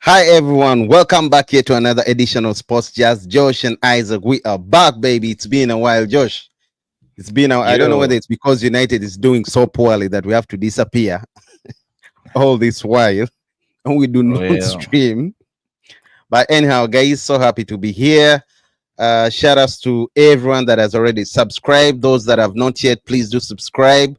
Hi everyone, welcome back here to another edition of Sports Jazz. Josh and Isaac, we are back, baby. It's been a while, Josh. It's been I don't know whether Yo, it's because United is doing so poorly that we have to disappear all this while and we do not well, stream. But anyhow, guys, so happy to be here. Shout outs to everyone that has already subscribed. Those that have not yet, please do subscribe.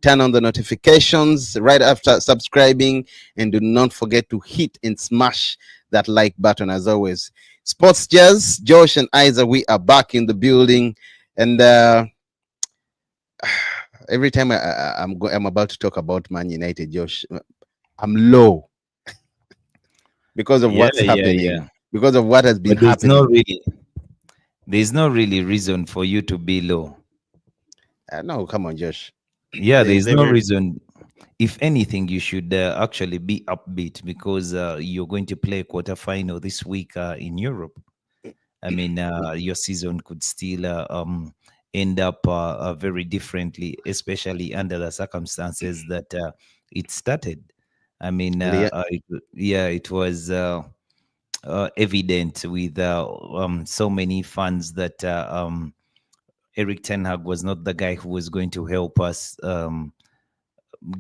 Turn on the notifications right after subscribing, and do not forget to hit and smash that like button as always. Sports Jazz, Josh and Isa, we are back in the building, and every time I'm about to talk about Man United, Josh, I'm low because of yeah, what's yeah, happening, yeah. because of what has been But happening. there's no really reason for you to be low. No, come on, Josh. Yeah, There's there's no every reason. If anything, you should actually be upbeat because you're going to play quarterfinal this week in Europe. I mean, your season could still end up very differently, especially under the circumstances that it started. I mean, yeah, it was. Evident with so many fans that Eric Ten Hag was not the guy who was going to help us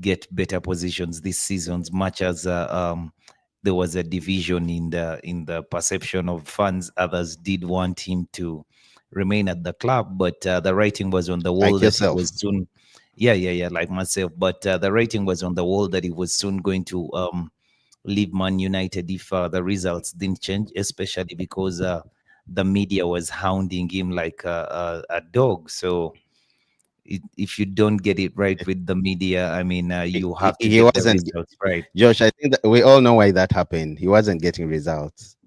get better positions this season, as much as there was a division in the perception of fans. Others did want him to remain at the club, but the writing was on the wall like that he yourself. was soon. Yeah, yeah, yeah, like myself. But the writing was on the wall that he was soon going to leave Man United if the results didn't change, especially because the media was hounding him like a dog. So if you don't get it right with the media, I mean, he, you he have to he get the wasn't results right. Josh. I think that we all know why that happened. He wasn't getting results.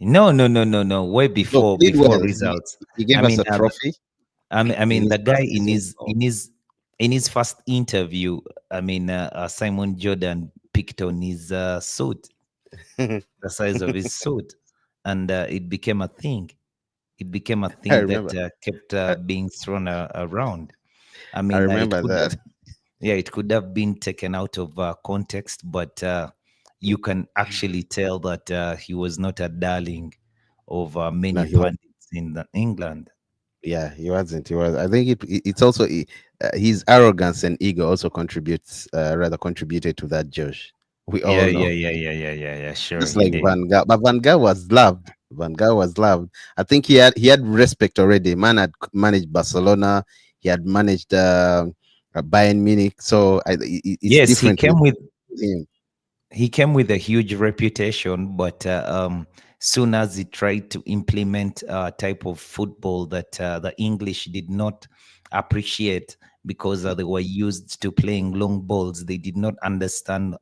No, no, no, no, no. Way So before he did before well. results. He I gave us mean, a trophy I in mean, his the guy first season. So in his first interview, I mean, Simon Jordan picked on his suit, I the size of his suit, and it became a thing. It became a thing that remember. kept I, being thrown around. I I mean, it remember could have, that. yeah, it could have been taken out of context, but you can actually tell that he was not a darling of No, many he was. pundits in England. Yeah, he wasn't. He was. I think it's also his arrogance and ego also rather contributed to that. Josh, we all Yeah, know. yeah, yeah, yeah, yeah, yeah, yeah. Sure, Just he like did. Van Gaal, but Van Gaal was loved. Van Gaal was loved. I think he had respect already. Man had managed Barcelona. He had managed Bayern Munich. So it's Yes, different with him. he came with a huge reputation, but soon as he tried to implement a type of football that the English did not appreciate because they were used to playing long balls, they did not understand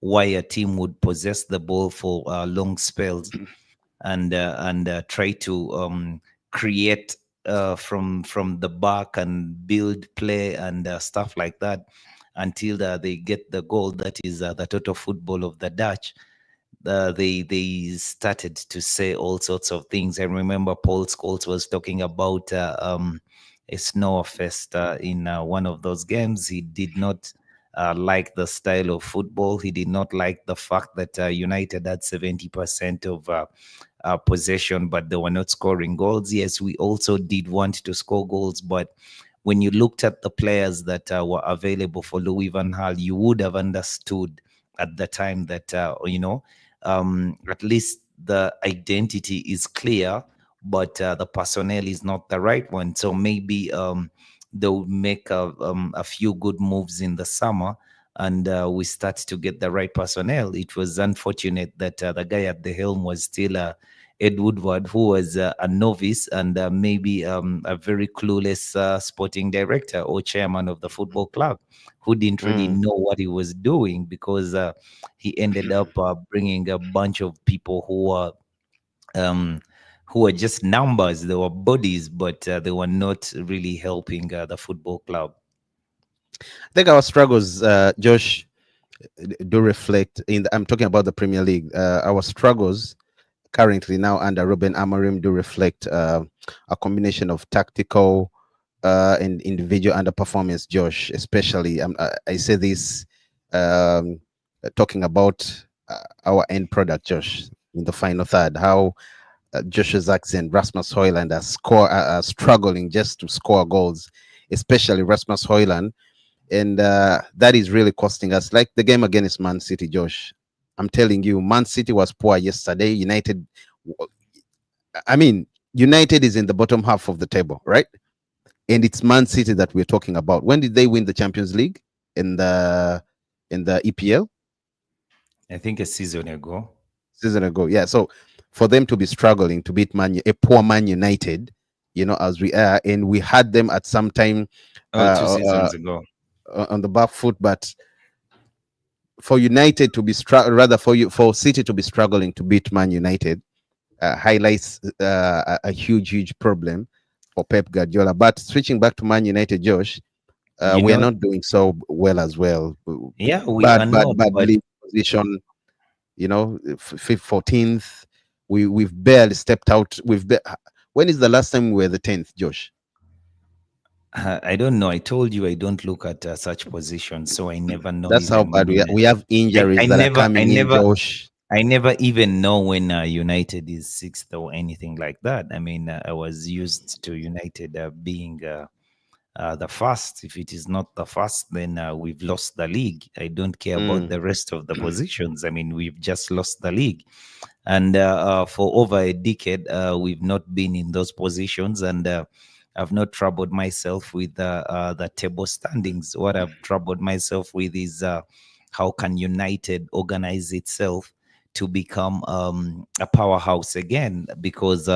why a team would possess the ball for long spells and try to create from the back and build play and stuff like that until they get the goal. That is the total football of the Dutch. They started to say all sorts of things. I remember Paul Scholes was talking about a snow fest in one of those games. He did not like the style of football. He did not like the fact that United had 70% of possession, but they were not scoring goals. Yes, we also did want to score goals, but when you looked at the players that were available for Louis van Gaal, you would have understood at the time that at least the identity is clear, but the personnel is not the right one. So maybe they'll make a few good moves in the summer and we start to get the right personnel. It was unfortunate that the guy at the helm was still Ed Woodward, who was a novice and maybe a very clueless sporting director or chairman of the football club who didn't really Mm. know what he was doing because he ended up bringing a bunch of people um, who were just numbers. They were bodies, but they were not really helping the football club. I think our struggles, Josh, do reflect I'm talking about the Premier League. Our struggles currently now under Ruben Amorim do reflect a combination of tactical and individual underperformance. Josh, especially I say this talking about our end product, Josh, in the final third. How Joshua Zirkzee and Rasmus Højlund are struggling just to score goals, especially Rasmus Højlund, and that is really costing us. Like the game against Man City, Josh. I'm telling you, Man City was poor yesterday. I mean, United is in the bottom half of the table, right? And it's Man City that we're talking about. When did they win the Champions League in the EPL? I think a season ago. Season ago. Yeah. So for them to be struggling to beat a poor Man United, as we are, and we had them at some time Oh, two uh, seasons ago. on the back foot, but for United to be rather for City to be struggling to beat Man United highlights a huge problem for Pep Guardiola. But switching back to Man United, Josh, You we are know, not doing so well as well. yeah, we are Bad, not, bad but league position. Fifth, 14th. We've barely stepped out. When is the last time we were the 10th, Josh? I don't know. I told you I don't look at such positions, so I never know That's how even bad we are. when. We have I injuries that are never, I coming in, never, Josh. I never even know when United is sixth or anything like that. I mean, I was used to United being the first. If it is not the first, then we've lost the league. I don't care about Mm, the rest of the positions. I mean, we've just lost the league. And for over a decade, we've not been in those positions. And I've not troubled myself with the table standings. What I've troubled myself with is how can United organize itself to become a powerhouse again? Because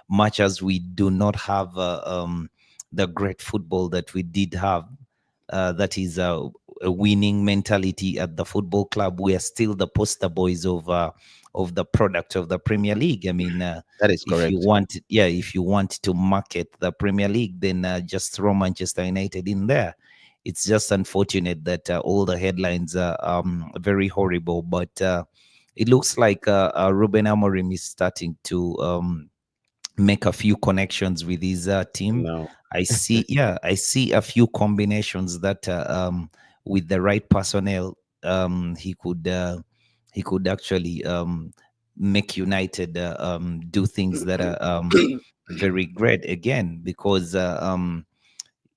much as we do not have the great football that we did have, that is a winning mentality at the football club, we are still the poster boys of the product of the Premier League. I mean, that is if you correct. want, yeah, if you want to market the Premier League, then just throw Manchester United in there. It's just unfortunate that all the headlines are very horrible, but it looks like Ruben Amorim is starting to make a few connections with his team. No, I see, yeah, I see a few combinations that with the right personnel, he could actually make United do things that are very great again. Because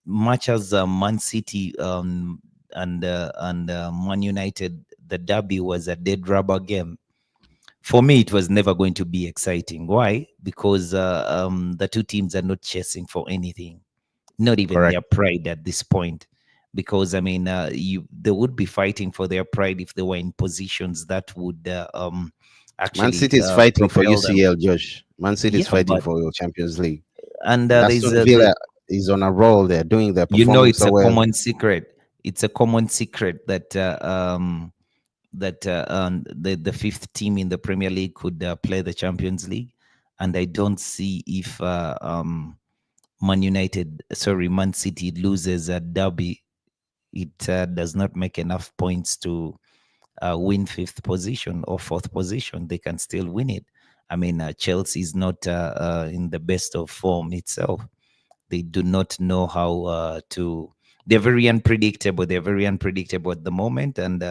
much as Man City and Man United, the derby was a dead rubber game. For me, it was never going to be exciting. Why? Because the two teams are not chasing for anything, not even correct. their pride at this point. Because I mean, they would be fighting for their pride if they were in positions that would Man actually City is fighting for propel them. UCL, Josh. Man City is Yeah, fighting but for your Champions League. and And there's Aston Villa is on a roll. They're doing. They're performing it's so a well. common secret. It's a common secret that the fifth team in the Premier League could play the Champions League, and I don't see if Man City loses a derby, it does not make enough points to win fifth position or fourth position. They can still win it. I mean, Chelsea is not in the best of form itself. They do not know how to. They're very unpredictable. They're very unpredictable at the moment. And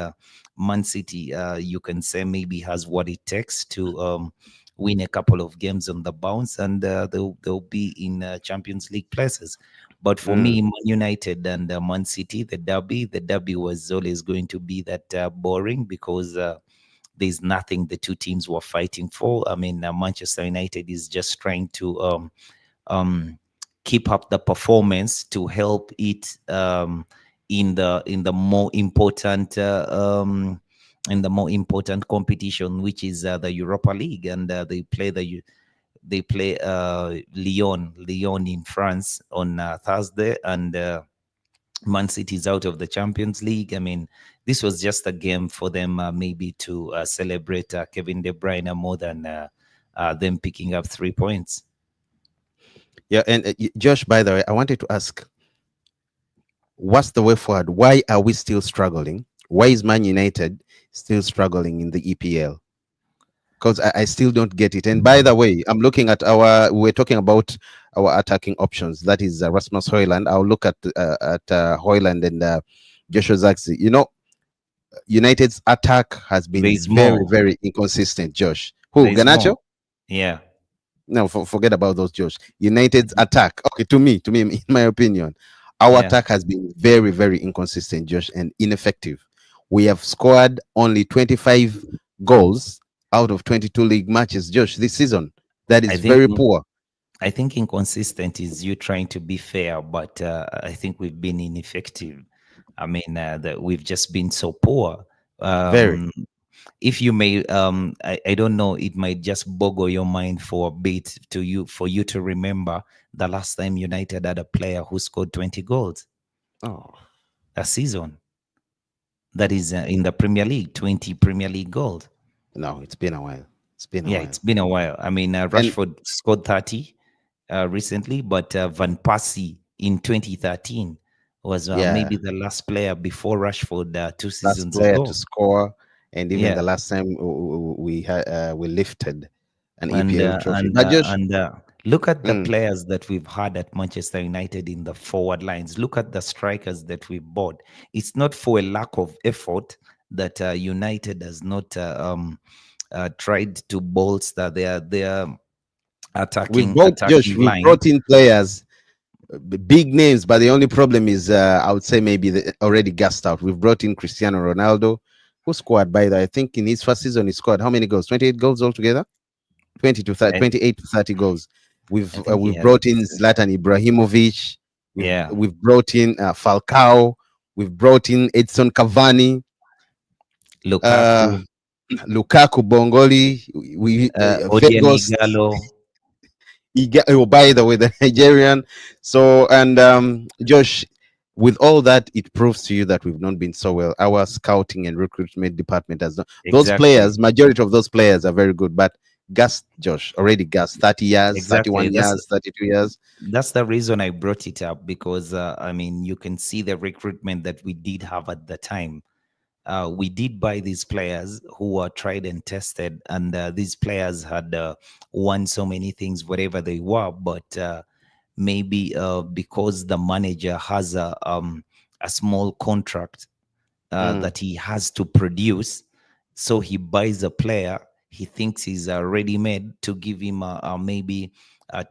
Man City, you can say, maybe has what it takes to win a couple of games on the bounce, and they'll be in Champions League places. But for Mm, me, Man United and Man City, the derby was always going to be that boring, because there's nothing the two teams were fighting for. I mean, Manchester United is just trying to um, keep up the performance to help it in the more important competition, which is the Europa League. And they play Lyon in France on Thursday, and Man City is out of the Champions League. I mean, this was just a game for them, maybe to celebrate Kevin De Bruyne more than them picking up 3 points. yeah, and Josh, by the way, I wanted to ask, what's the way forward? Why are we still struggling? Why is Man United still struggling in the EPL? Because I still don't get it. And by the way, I'm looking at we're talking about our attacking options. That is Rasmus Højlund. I'll look at Højlund and Joshua Zirkzee. United's attack has There been is very, more. very inconsistent. Josh, There who is Ganacho? more. Yeah, No, forget about those, Josh. United's mhm, attack. Okay, to me, in my opinion, our yeah. attack has been very, very inconsistent, Josh, and ineffective. We have scored only 25 goals out of 22 league matches, Josh, this season. That I is think very poor. I think inconsistent is you trying to be fair, but I think we've been ineffective. I mean, that we've just been so poor. Very. Um, if you may, I don't know, it might just boggle your mind for a bit to you for you to remember the last time United had a player who scored 20 goals Oh, a season. That is in the Premier League, 20 Premier League goals. no, it's been a while. It's been a Yeah, while. it's been a while. I mean, And Rashford scored 30 recently, but Van Persie in 2013 was yeah, maybe the last player before Rashford 2 seasons last player to ago. score, and even the Yeah, last time we lifted an and EPL trophy. But Josh, look at the mm, players that we've had at Manchester United in the forward lines. Look at the strikers that we've bought. It's not for a lack of effort that United has not tried to bolster their we've attacking brought Josh, attacking we've line. brought in players, big names, but the only problem is, I would say maybe already gassed out. We've brought in Cristiano Ronaldo, who scored by the, I think in his first season he scored how many goals? 28 goals altogether. 20 to 30, I, 28 to 30 goals. I think he We've has. brought in Zlatan Ibrahimovic. Yeah, We've brought in Falcao. We've brought in Edson Cavani, Lukaku, uh, Lukaku, Bongoli, Odiemi Vegos. Gallo. Oh, by the way, the Nigerian. So, and Josh, with all that, it proves to you that we've not been so well. Our scouting and recruitment department has not. Those Exactly, players, majority of those players are very good, but Gus, Josh, already Gus, 30 years, exactly. 31 years, 32 years. That's the reason I brought it up because I mean you can see the recruitment that we did have at the time. We did buy these players who were tried and tested, and these players had won so many things, whatever they were. But maybe because the manager has a small contract Mm, that he has to produce. So he buys a player. He thinks he's ready made to give him maybe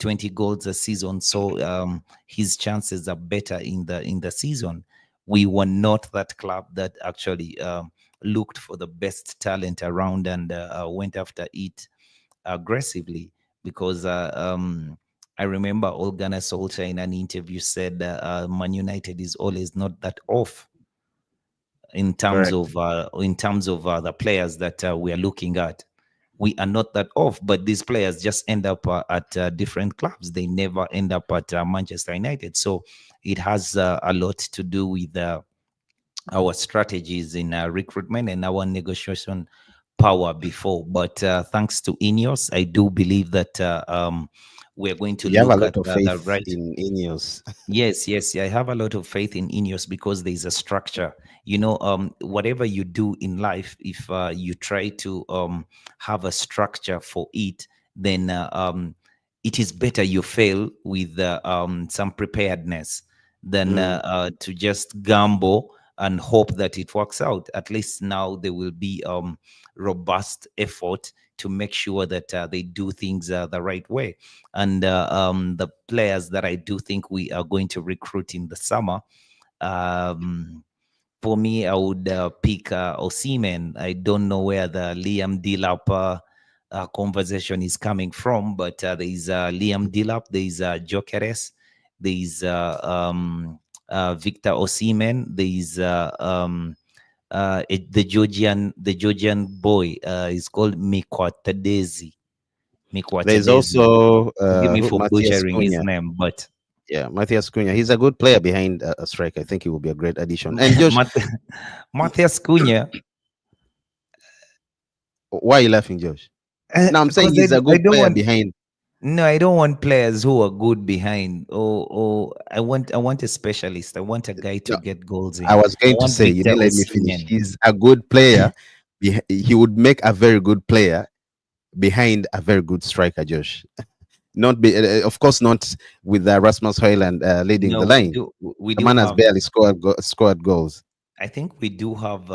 20 goals a season. So his chances are better in the season. We were not that club that actually looked for the best talent around and went after it aggressively because I remember Ole Gunnar Solskjaer in an interview said Man United is always not that off correct. in terms of the players that we are looking at. We are not that off, but these players just end up at different clubs. They never end up at Manchester United. So it has a lot to do with our strategies in recruitment and our negotiation power before. But thanks to Ineos, I do believe that we're going to You have a look lot at of the faith right. in Ineos. Yes, yes, I have a lot of faith in Ineos because there's a structure. You know, whatever you do in life, if you try to have a structure for it, then it is better you fail with some preparedness than Mm, to just gamble and hope that it works out. At least now there will be robust effort to make sure that they do things the right way. And the players that I do think we are going to recruit in the summer, um, for me, I would pick Osimhen. I don't know where the Liam Delap conversation is coming from, but there is Liam Delap, there is Gyokeres, there is Victor Osimhen, there is the Georgian boy is called Mikwatadezi. there's Mikwatadezi. also Forgive me for Matthias butchering his Cunha. name, but Yeah, Matthias Cunha. He's a good player behind a strike. I think he will be a great addition. And Josh, Mat- Matthias Cunha, why are you laughing, Josh? No, I'm saying because he's a I good don't player want. behind. No, I don't want players who are good behind. Or I want a specialist. I want a guy to No, get goals I in. was I going to want say, you Victor didn't let me finish. Osimhen. He's a good player. He would make a very good player behind a very good striker, Josh. Not be, of course, not with Rasmus Højlund leading No, the line. we The do man has have barely scored goals. I think we do have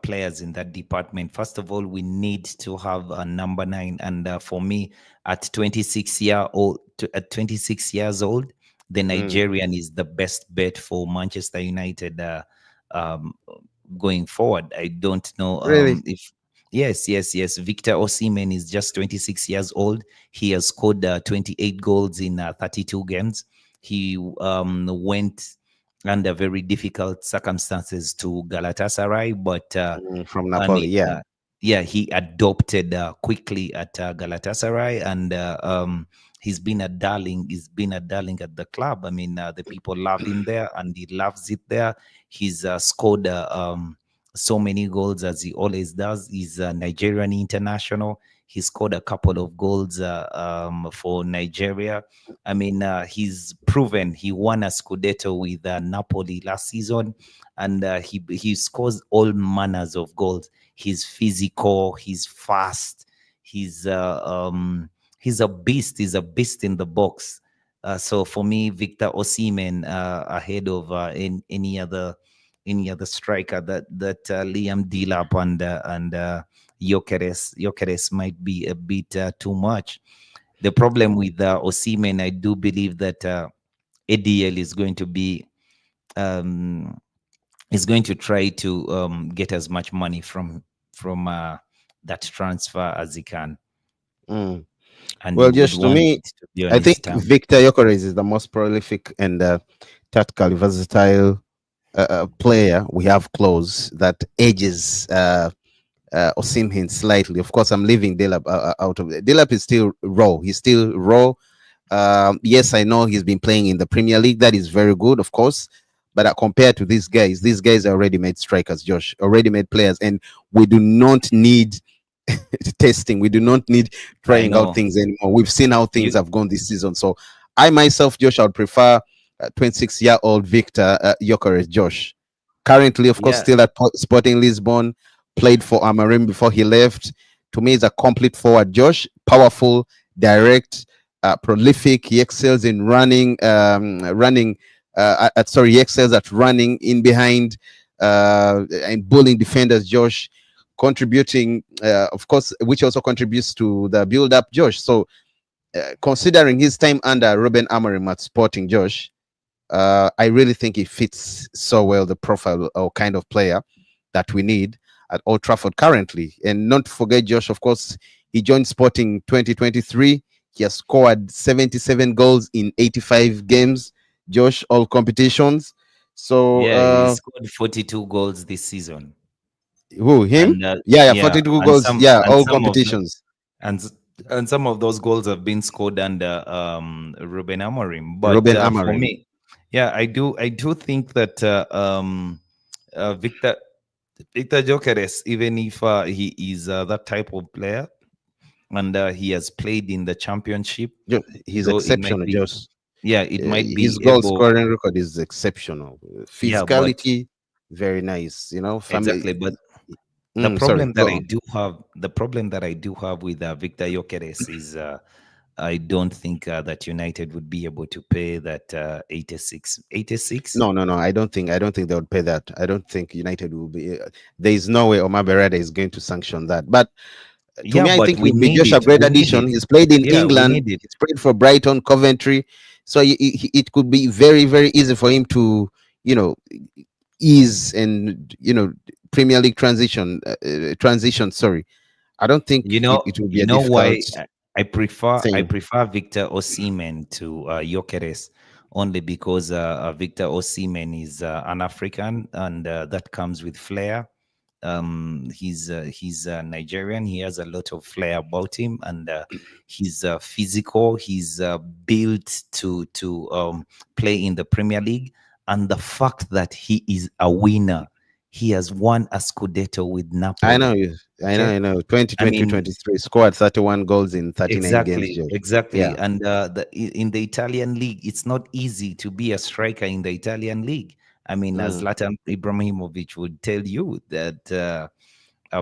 players in that department. First of all, we need to have a number nine, and for me, at 26 years old, the Mm, Nigerian is the best bet for Manchester United um, going forward. I don't know really? if yes, yes, yes. Victor Osimhen is just 26 years old. He has scored 28 goals in 32 games. He went under very difficult circumstances to Galatasaray, but From I Napoli, mean, yeah. yeah, he adopted quickly at Galatasaray, and he's been a darling. He's been a darling at the club. I mean, the people love him there, and he loves it there. He's scored so many goals as he always does. He's a Nigerian international. He scored a couple of goals for Nigeria. I mean, he's proven he won a Scudetto with Napoli last season, and he scores all manners of goals. He's physical. He's fast. He's he's a beast. He's a beast in the box. So for me, Victor Osimhen ahead of any other striker that Liam Delap and Gyokeres might be a bit too much. The problem with Osimhen, I do believe that ADL um, is going to try to get as much money from that transfer as he can, Mm. and he Well, would just to want me, it to be on I his think term. Victor Gyokeres is the most prolific and tactically versatile player we have close that edges Osimhen slightly. Of course, I'm leaving Delap out of it. Delap is still raw. He's still raw. Yes, I know he's been playing in the Premier League. That is very good, of course. But compared to these guys are already made strikers, Josh, already made players, and we do not need testing. We do not need I trying out know things anymore. We've seen how things you. have gone this season. So I myself, Josh, I would prefer 26-year-old Victor Gyokeres, Josh. Currently, of course, Yeah, still at Sporting Lisbon, played for Amarim before he left. To me, he's a complete forward, Josh. Powerful, direct, prolific. He excels in running. He excels at running in behind and bullying defenders, Josh, contributing, of course, which also contributes to the build up, Josh. So, considering his time under Ruben Amorim at Sporting, Josh, I really think he fits so well the profile or kind of player that we need at Old Trafford currently. And not to forget, Josh, of course, he joined Sporting 2023. He has scored 77 goals in 85 games, Josh, all competitions. So, yeah, he scored 42 goals this season, who, him? and Yeah, yeah, yeah, 42 goals. Yeah, and all some of the competitions. and s- and some of those goals have been scored under Ruben Amorim. But Ruben for Amorim. me, yeah, I do think that Victor Jokeres, even if he is that type of player, and he has played in the championship, He's though it might exceptional, be, Josh. yeah, it might His be goal able, scoring record is exceptional. yeah, but Physicality, very nice. Family. exactly. But Sorry, go on. the problem that I do have with Victor Jokeres is I don't think that United would be able to pay that 86. No, no, no. I don't think they would pay that. I don't think United will be. There is no way Omar Beretta is going to sanction that. But to Yeah, me, I but think we he'll be need just a it. great We need addition. it. He's played in Yeah, we England. need it. He's played for Brighton, Coventry. So it could be very, very easy for him to, you know, ease and Premier League transition. Sorry, I don't think it will be You a know difficult why I thing. prefer Victor Osimhen to Gyökeres, only because Victor Osimhen is an African, and that comes with flair. He's Nigerian. He has a lot of flair about him, and he's physical. He's built to play in the Premier League, and the fact that he is a winner. He has won a Scudetto with I know Napoli. you. I know. Okay, I know. I 2020, mean, 23 scored 31 goals in 39 games, exactly, Josh. exactly. Yeah. And in the Italian league, it's not easy to be a striker in the Italian league. I mean, as Mm. Zlatan Ibrahimovic would tell you that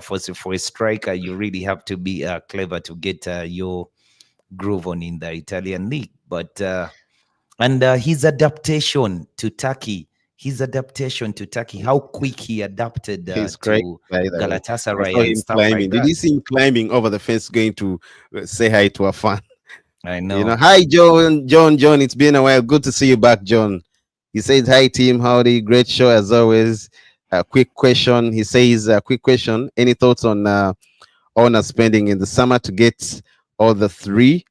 for a striker, you really have to be clever to get your groove on in the Italian league. But and his adaptation to Turkey, his adaptation to Turkey, how quick he adapted He's crazy, to by the way. I Galatasaray saw and him stuff like climbing. Did that. you see him climbing over the fence going to say hi to a fan? I You know, know. hi, John. It's been a while. Good to see you back, John. He says, hi, team. Howdy. Great show as always. A quick question. He says, quick question. Any thoughts on owner spending in the summer to get all the three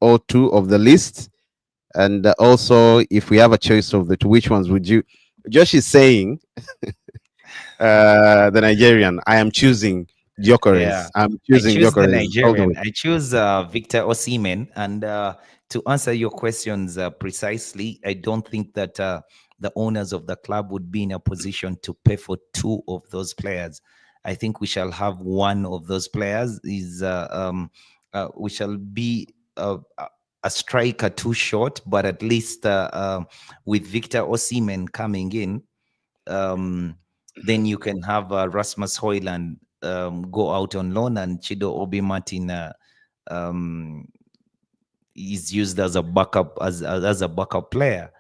or two of the list? And also, if we have a choice of the two, which ones would you? Josh is saying, the Nigerian, I am choosing Yeah, Gyökeres. I'm I choosing choose the Gyökeres all the Nigerian. way. I choose Victor Osimhen. And to answer your questions precisely, I don't think that the owners of the club would be in a position to pay for two of those players. I think we shall have one of those players. We shall be a striker too short, but at least with Victor Osimhen coming in, um, then you can have Rasmus Hoyland go out on loan, and Chido Obi Martin um, is used as a backup as a backup player,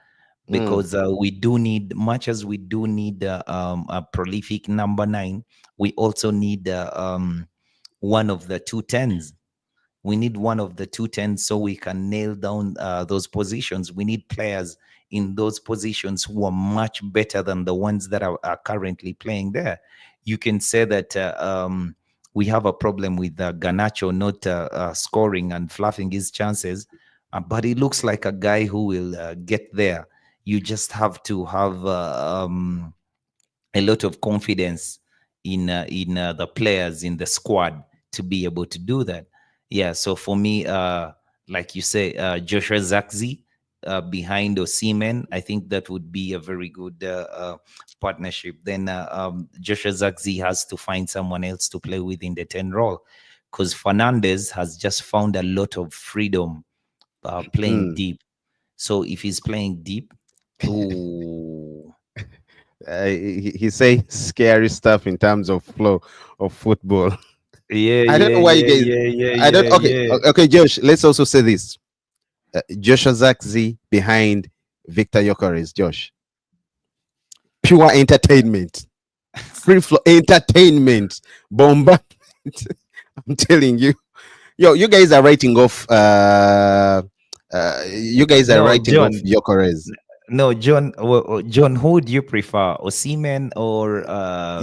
Mm, because we do need, much as we do need a prolific number 9, we also need one of the two tens. We need one of the two tens so we can nail down those positions. We need players in those positions who are much better than the ones that are currently playing there. You can say that we have a problem with Garnacho not scoring and fluffing his chances, but he looks like a guy who will get there. You just have to have a lot of confidence in the players in the squad to be able to do that. Yeah, so for me, like you say, Joshua Zakzi behind Osimhen, I think that would be a very good partnership. Then Joshua Zakzi has to find someone else to play with in the 10 role, because Fernandez has just found a lot of freedom playing mm. deep. So if he's playing deep, ooh, He say scary stuff in terms of flow of football. yeah, I don't yeah, know why you yeah, guys. yeah, yeah, I don't. yeah, Okay, yeah. okay, Josh. Let's also say this: Joshua Zakzi behind Victor Gyokeres. Josh, pure entertainment, free flow entertainment, bombardment. I'm telling you, yo, you guys are writing off. You guys are No, writing off John. Gyokeres. No, John. John, who do you prefer, Osimhen or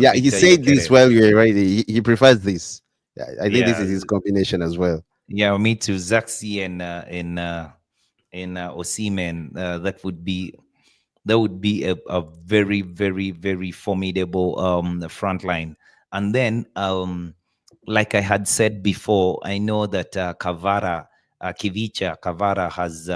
Yeah, he Victor said this Gyokeres? while you were writing. He prefers this. Yeah, I think this Yeah, is his combination as well. yeah. Me too. Zaxi and Osimhen. That would be a very, very, very formidable front line. And then, like I had said before, I know that Kivicha Kavara has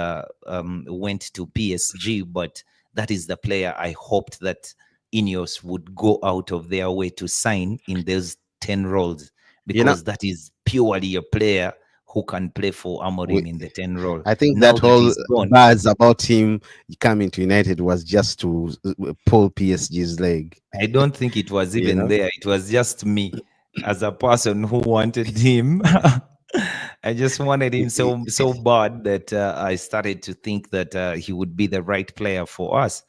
went to PSG, but that is the player I hoped that Ineos would go out of their way to sign in those 10 roles, You know, because that is purely a player who can play for we, Amorim in the 10 role. I think Now that that whole he's gone, buzz about him coming to United was just to pull PSG's leg. I don't think it was You even know, there. It was just me as a person who wanted him. I just wanted him It- so bad that I started to think that he would be the right player for us.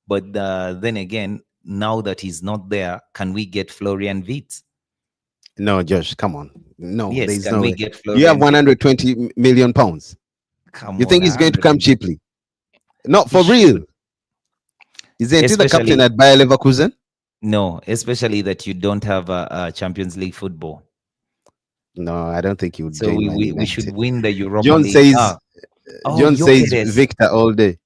But then again, now that he's not there, can we get Florian Wirtz? no, Josh, come on. No, Yes, there's can no we way. get You have Florian Wirtz? 120 million pounds. Come You on, think he's going to 100. come cheaply? Not He for real. should, Is he still the captain especially at Bayer Leverkusen? no, especially that you don't have a Champions League football. No, I don't think he would So join we, Man we we should United. win the Europa John League. says, Oh, John says Jokeres. Victor all day.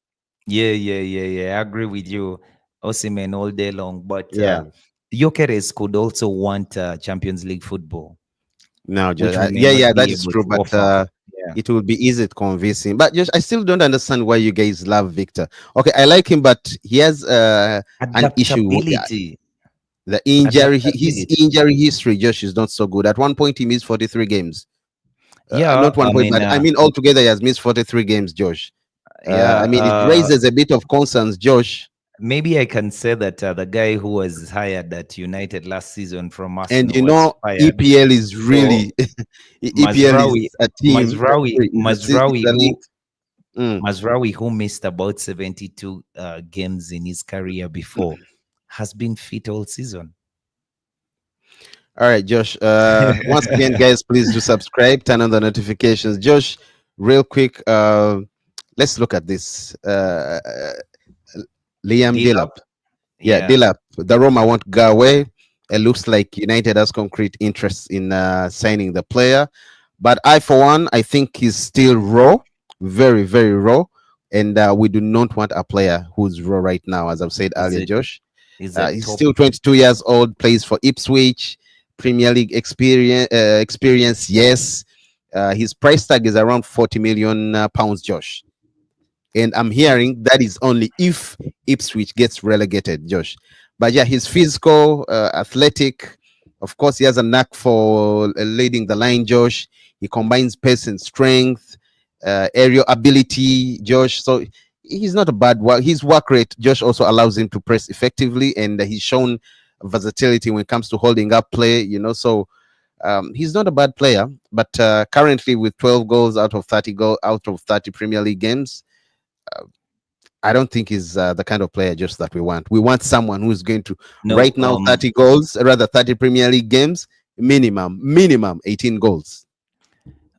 Yeah, yeah, yeah, yeah. I agree with you, Osimhen all day long. But Yeah. Jokeres could also want Champions League football, No, which we may yeah, not yeah, that be is able true. to But offer. Yeah, it will be easy to convince him. But just I still don't understand why you guys love Victor. Okay, I like him, but he has an issue. adaptability, The injury, his adaptability. injury history, Josh, is not so good. At one point, he missed 43 games. Yeah, Not one I point, mean, but I mean altogether, he has missed 43 games, Josh. yeah. I mean, it raises a bit of concerns, Josh. Maybe I can say that the guy who was hired at United last season from And Arsenal you was know, fired. EPL is So really EPL is a team. Mazraoui, Sorry, is a Mazraoui, league. who Mm. Mazraoui, who missed about 72 games in his career before, has been fit all season. All right, Josh. Once again, guys, please do subscribe, turn on the notifications. Josh, real quick, let's look at this. Liam Delap. Dilap, Yeah, yeah, Delap. The Roma won't go away. It looks like United has concrete interest in signing the player. But I, for one, I think he's still raw, very, very raw. And we do not want a player who's raw right now, as I've said is earlier, it Josh. is a He's top. still 22 years old, plays for Ipswich, Premier League experience, yes. His price tag is around 40 million pounds, Josh. And I'm hearing that is only if Ipswich gets relegated, Josh. But yeah, he's physical, athletic. Of course, he has a knack for leading the line, Josh. He combines pace and strength, aerial ability, Josh. So he's not a bad work. His work rate, Josh, also allows him to press effectively, and he's shown versatility when it comes to holding up play. So he's not a bad player. But currently, with 12 goals out of 30 Premier League games, I don't think he's the kind of player just that we want. We want someone who's going to No, right now 30 goals, rather 30 Premier League games, minimum 18 goals.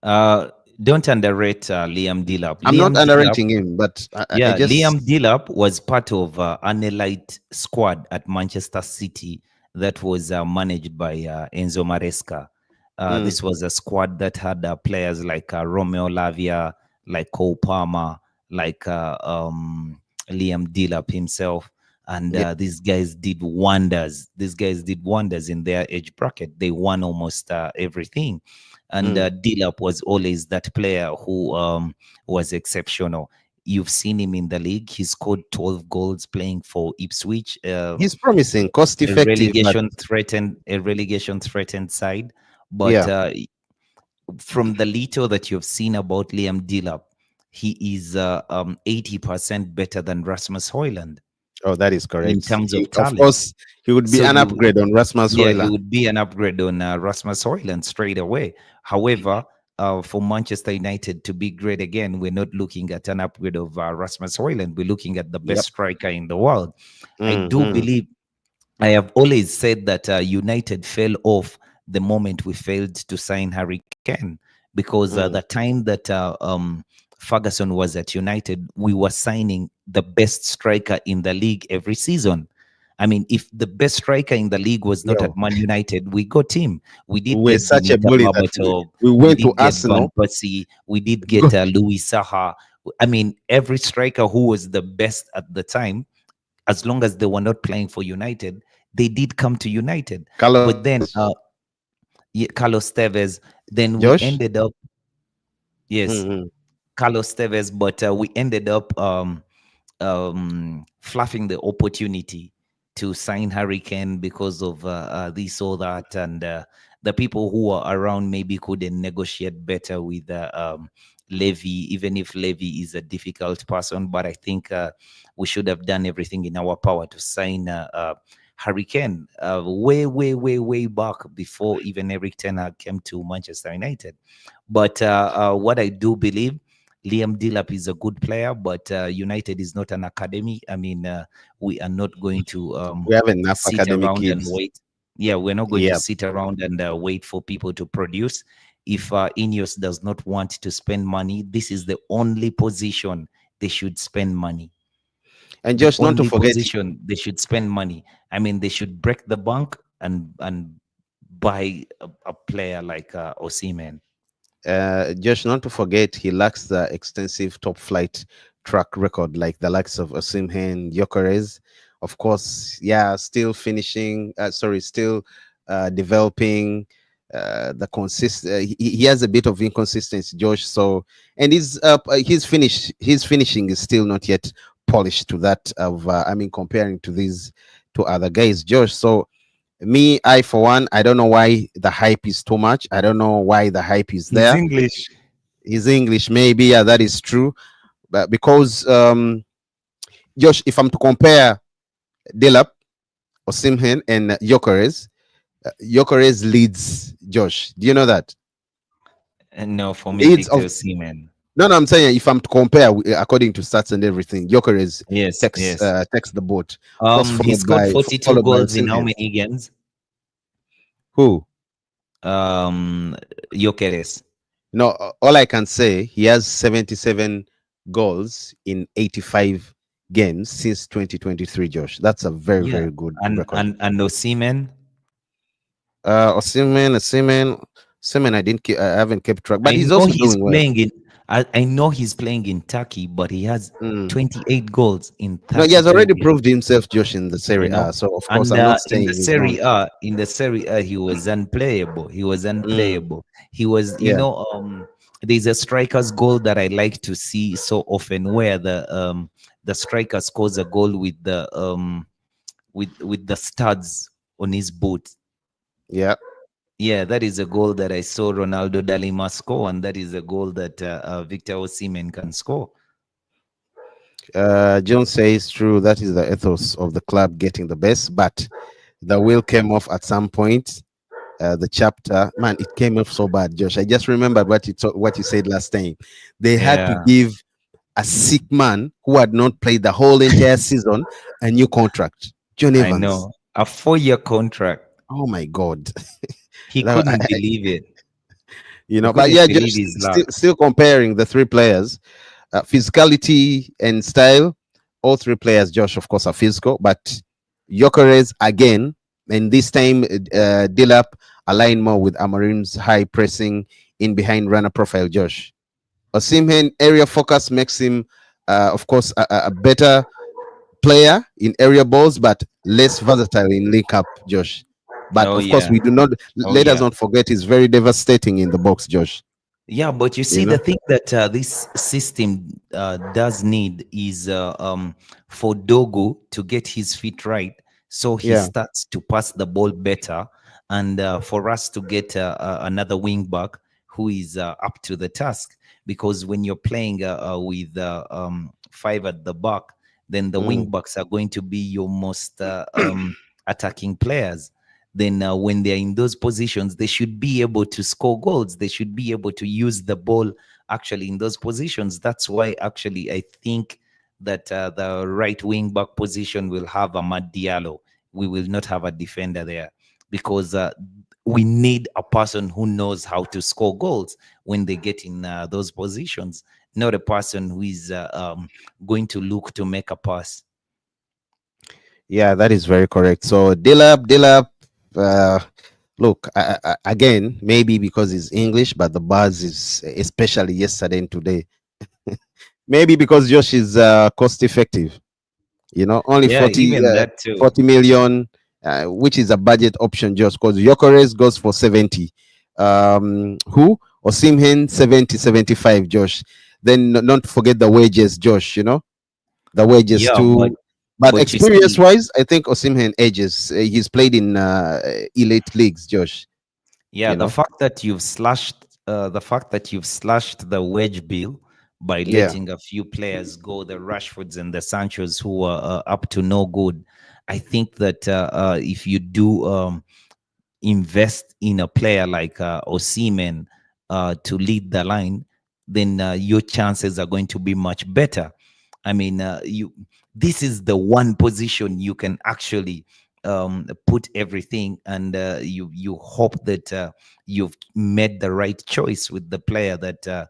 uh, don't underrate Liam Delap. I'm not Liam Delap, underrating him, but I yeah, Liam just Delap was part of an elite squad at Manchester City that was managed by Enzo Maresca. mm, This was a squad that had players like Romeo Lavia, like Cole Palmer, like Liam Delap himself. And yeah, these guys did wonders. These guys did wonders in their age bracket. They won almost everything. And mm. Delap was always that player who was exceptional. You've seen him in the league. He scored 12 goals playing for Ipswich, He's promising, cost effective, but a relegation threatened side. But yeah. from the little that you've seen about Liam Delap, he is 80% better than Rasmus Højlund Oh, that is in correct. terms of Of talent. course, he would be So an you, upgrade on Rasmus yeah, he Højlund. would be an upgrade on Rasmus Højlund straight away. However, for Manchester United to be great again, we're not looking at an upgrade of Rasmus Højlund. We're looking at the best Yep. striker in the world. I do Hmm. believe, I have always said that United fell off the moment we failed to sign Harry Kane, because the Mm. time that Ferguson was at United, we were signing the best striker in the league every season. I mean, if the best striker in the league was not at Yo, Man United, we got him. We did we're get such a Dimitar bully that Berbatov. we We went to did get Van Arsenal. Persie. We did get Louis Saha. I mean, every striker who was the best at the time, as long as they were not playing for United, they did come to United. But Carlos, then, yeah, Carlos Tevez, then we Josh. ended up, yes, Hmm. Carlos Tevez, but we ended up fluffing the opportunity to sign Harry Kane because of this or that, and the people who were around maybe couldn't negotiate better with Levy, even if Levy is a difficult person. But I think we should have done everything in our power to sign Harry Kane way back before even Eric Ten Hag came to Manchester United. But what I do believe, Liam Delap is a good player, but United is not an academy. I mean, we are not going to We have enough sit academic around and kids. wait. Yeah, we're not going to Yeah. sit around and wait for people to produce. If Ineos does not want to spend money, this is the only position they should spend money. And The Josh, not to only forget, position they should spend money. I mean, they should break the bank and buy a player like Osimhen. Josh, not to forget, he lacks the extensive top flight track record like the likes of Osimhen, Gyokeres. Of course, yeah, still finishing. Still developing. The consist. He has a bit of inconsistency, Josh. So, and his finishing is still not yet polished to that of. Comparing to these to other guys, Josh. So me, I for one, I don't know why the hype is too much. I don't know why the hype is He's there. English. His English, maybe, yeah, that is true. But because Josh, if I'm to compare Delap, Osimhen, and Gyökeres leads Josh. Do you know that? No, for me, Leads Victor of Osimhen. No, no, I'm saying if I'm to compare according to stats and everything, Gyökeres Yes, takes yes. the boat. Of course, He followed scored by 42 followed by goals in how Osimhen. many games? Who? Um, Gyökeres. No, all I can say, he has 77 goals in 85 games since 2023. Josh, that's a very Yeah, very good and record. Osimhen. Osimhen, I haven't kept track, but I he's know also he's doing well. playing in. I know he's playing in Turkey, but he has Mm. 28 goals in No, he has 32 already games. proved himself, Josh, in the Serie You A. know, So of course, and I'm not in the saying he's not. Serie A, he was unplayable. He was Mm. unplayable. He was, Yeah, there's a striker's goal that I like to see so often, where the striker scores a goal with the studs on his boot. yeah. Yeah, that is a goal that I saw Ronaldo Dalima score, and that is a goal that Victor Osimhen can score. John says true. That is the ethos of the club getting the best, but the wheel came off at some point. The chapter, man, it came off so bad, Josh. I just remembered what you said last time. They had to Yeah, give a sick man who had not played the whole entire season a new contract. John I Evans. know. A 4-year contract. Oh my God. He couldn't believe it. He But couldn't yeah, believe just his still luck. still comparing the three players, physicality and style. All three players, Josh, of course, are physical, but Gyökeres again, and this time Delap align more with Amarim's high pressing in behind runner profile. Josh Osimhen area focus makes him, of course, a better player in area balls, but less versatile in link up. Josh, but Oh of course, yeah. we do not Oh let us yeah. not forget he's very devastating in the box. Josh, Yeah, but you you see, know, the thing that this system does need is for Dogu to get his feet right, so he yeah. starts to pass the ball better, and for us to get another wing back who is up to the task. Because when you're playing with five at the back, then the wing Mm. backs are going to be your most attacking players. Then when they're in those positions, they should be able to score goals. They should be able to use the ball actually in those positions. That's why actually I think that the right wing back position will have Amad Diallo. We will not have a defender there, because we need a person who knows how to score goals when they get in those positions, not a person who is going to look to make a pass. Yeah, that is very correct. So Dilap, uh, look again, maybe because it's English, but the buzz is especially yesterday and today. Maybe because Josh is cost effective. Only Yeah, even that too. 40 million, which is a budget option. Just because Gyökeres goes for 70. Who Osimhen 70, 75. Josh. Then not forget the wages, Josh. The wages Yeah, but too. But but you experience see, wise, I think Osimhen edges. He's played in elite leagues, Josh. yeah, You know, the fact that you've slashed the wage bill by yeah, letting a few players go, the Rashfords and the Sanchos who are up to no good. I think that if you do invest in a player like Osimhen to lead the line, then your chances are going to be much better. I mean, this is the one position you can actually put everything, and you hope that you've made the right choice with the player that the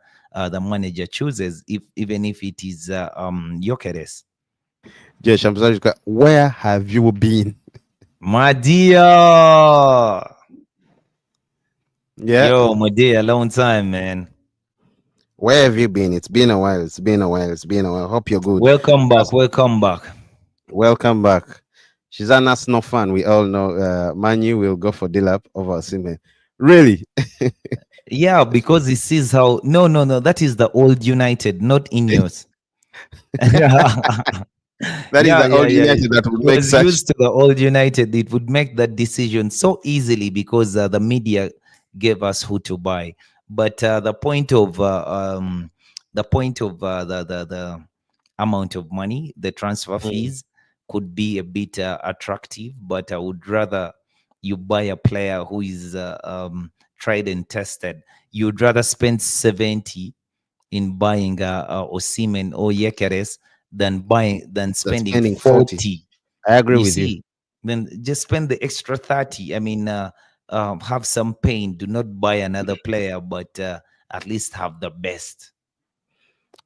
manager chooses, if even if it is Gyökeres. Josh. I'm sorry. Where have you been? My dear, Yeah, yo, my dear, long time, man. where have you been? It's been a while. It's been a while. It's been a while. Hope you're good. Welcome back. Welcome back. Welcome back. She's an Arsenal fan. We all know Manu will go for Dilap over Osimhen. Really? Yeah, because he sees how. No, no, no. That is the old United, not Ineos. That is Yeah, the yeah, old yeah. He United that would make was such. used to the old United. It would make that decision so easily because the media gave us who to buy. But the point of the amount of money, the transfer Mm. fees could be a bit attractive. But I would rather you buy a player who is tried and tested. You'd rather spend 70 in buying Osimhen or Gyokeres than That's spending spending 40. 40. I agree You with you. see, then just spend the extra 30. I mean, have some pain. Do not buy another player, but at least have the best.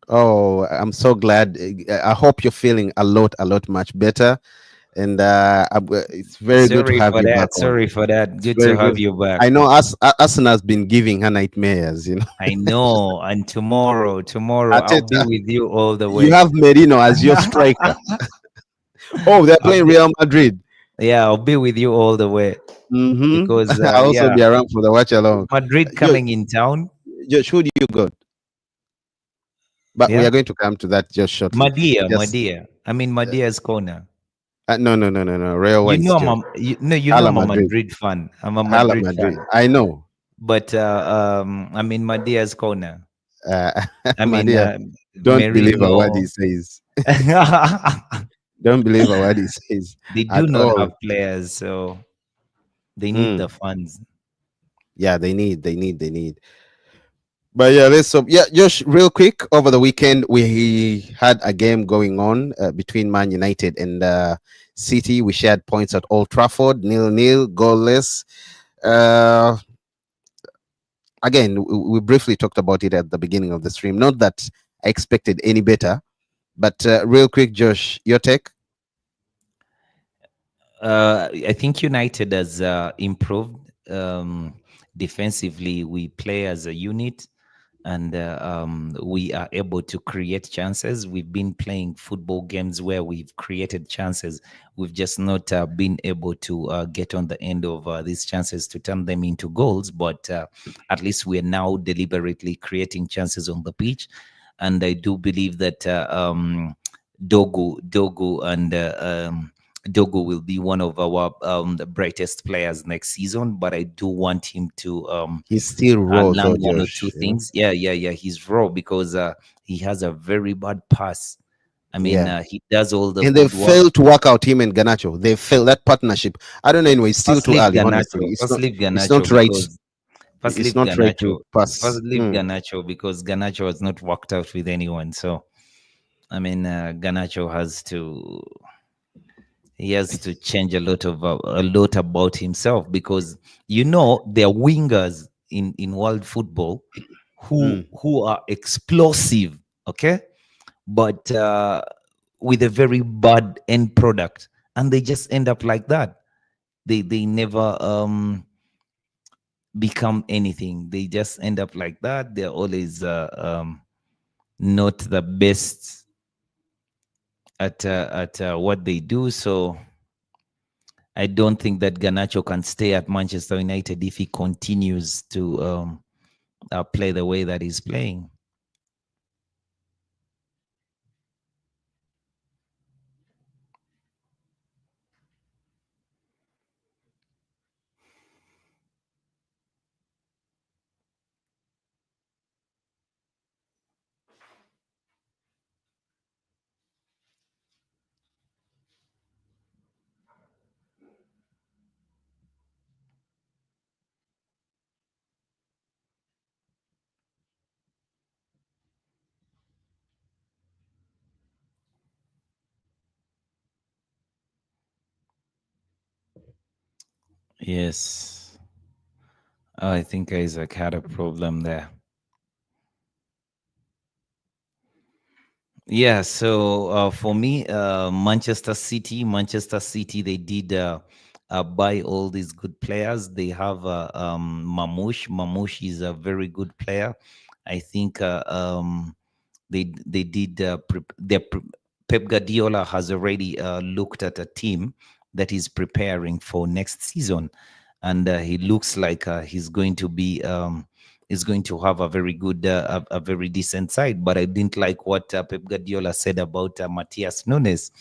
Oh, I'm so glad. I hope you're feeling a lot much better. And it's very good to Sorry have for you that. back on. Sorry for that. It's Good to very have good. you back. I know Arsenal has been giving her nightmares, you know. I know. And tomorrow, I'll be Arteta, with you all the you way. have Merino as your striker. Oh, they're I'll playing be, Real Madrid. yeah, I'll be with you all the way because, I'll also yeah, be around for the watch along. Madrid Josh, coming in town. Josh, who do you got? But we Yeah, are going to come to that just shortly. Just Madia. I mean, Madia's corner. no, no, no, no, no. Real You Whites, know, Josh. you know, Hala I'm a Madrid. Madrid fan. I'm a Hala Madrid Madrid. fan. I know. But I mean, Madia's corner. Uh, I mean, Madia, don't believe a word he Merino. says. Don't believe a word he says They do at not all. have players, so they need the Mm. funds. Yeah, they need. But yeah, let's so yeah, just real quick. Over the weekend, we had a game going on between Man United and City. We shared points at Old Trafford, 0-0, goalless. Uh, Again, we briefly talked about it at the beginning of the stream. Not that I expected any better, but real quick, Josh, your take? I think United has improved defensively. We play as a unit, and we are able to create chances. We've been playing football games where we've created chances. We've just not been able to get on the end of these chances to turn them into goals. But at least we are now deliberately creating chances on the pitch, and I do believe that Dogo will be one of our the brightest players next season, but I do want him to He's still raw, learn though, one or two Josh. You know? things. Yeah. He's raw because he has a very bad pass. I mean, Yeah. he does all the And they good work. failed to work out him and Ganacho. They failed that partnership. I don't know. Anyway, it's still First too leave early. Honestly, Ganacho. First leave It's Ganacho not right. because first It's leave not right to Ganacho. pass. First leave Ganacho because Ganacho has not worked out with anyone. So I mean, Ganacho he has to change a lot about himself because you know there are wingers in world football Mm. who are explosive, okay, but with a very bad end product, and they just end up like that. They never become anything. They just end up like that. They're always not the best at what they do. So I don't think that Garnacho can stay at Manchester United if he continues to play the way that he's playing. Yes, I think Isaac had a problem there. Yeah, so for me, Manchester City, they did buy all these good players. They have Mamouche. Mamouche is a very good player. I think they did Pep Guardiola has already looked at a team that is preparing for next season, and he looks like he's going to be is going to have a very good a very decent side. But I didn't like what Pep Guardiola said about Matias Nunes.